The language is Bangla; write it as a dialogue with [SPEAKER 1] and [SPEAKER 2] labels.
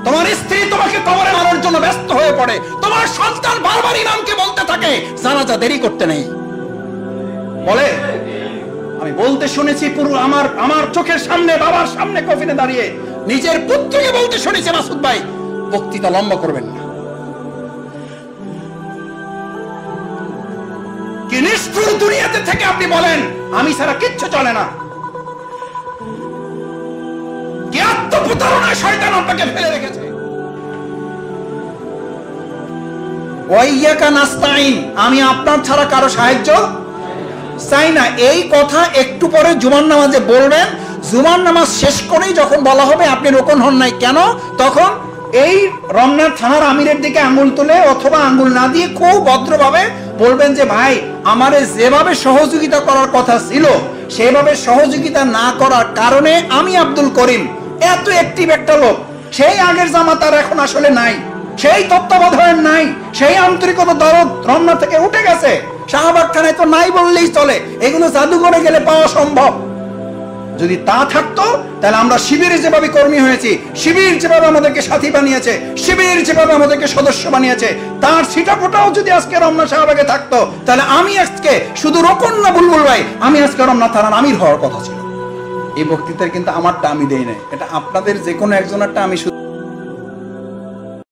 [SPEAKER 1] তোমার স্ত্রী তোমাকে কবরে মারার জন্য ব্যস্ত হয়ে পড়ে, তোমার সন্তান বারবার ইমামকে বলতে থাকে জানাজা দেরি করতে নেই বলে। আমি বলতে শুনেছি পুরো আমার চোখের সামনে, বাবার সামনে কফিনে দাঁড়িয়ে নিজের পুত্রকে বলতে শুনেছি, মাসুদ ভাই বক্তৃতা লম্বা করবেন না। কি নিষ্ঠুর দুনিয়াতে থেকে আপনি বলেন আমি ছাড়া কিচ্ছু চলে না। কি আত্মপ্রতারণায় শয়তান আপনাকে ফেলে রেখেছে। ওয়াইয়াকা নাস্তাইন, আমি আপনার ছাড়া কারো সাহায্য চাই না। এই কথা একটু পরে জুমার নামাজে বলবেন। জুমার নামাজ শেষ করেই যখন বলা হবে আপনি রোকন হন নাই কেন, তখন এই রমনা থানার আমিরের দিকে আঙ্গুল তুলে অথবা আঙ্গুল না দিয়ে খুব ভদ্রভাবে বলবেন যে ভাই আমারে যেভাবে সহযোগিতা করার কথা ছিল সেভাবে সহযোগিতা না করার কারণে আমি আব্দুল করিম এত অ্যাক্টিভ একটা লোক, সেই আগের জামাতার এখন আসলে নাই, সেই তত্ত্বাবধান নাই, সেই আন্তরিকতা দরদ রমনা থেকে উঠে গেছে, শাহবাগ থানায় তো নাই বললেই চলে, এগুলো জাদুঘরে গেলে পাওয়া সম্ভব। যদি তা থাকতো তাহলে আমরা শিবিরে যেভাবে কর্মী হয়েছি, শিবির যেভাবে আমাদেরকে সাথী বানিয়েছে, শিবির যেভাবে আমাদেরকে সদস্য বানিয়েছে, তার ছিটাফোটাও যদি আজকে রমনা শাহবাগে থাকতো তাহলে আমি আজকে শুধু রোকন না বুলবুল ভাই, আমি আজকে রমনা থানার আমির হওয়ার কথা ছিল। এই বক্তৃতার কিন্তু আমারটা আমি দেই নাই, এটা আপনাদের যে কোনো একজনেরটা আমি শুধু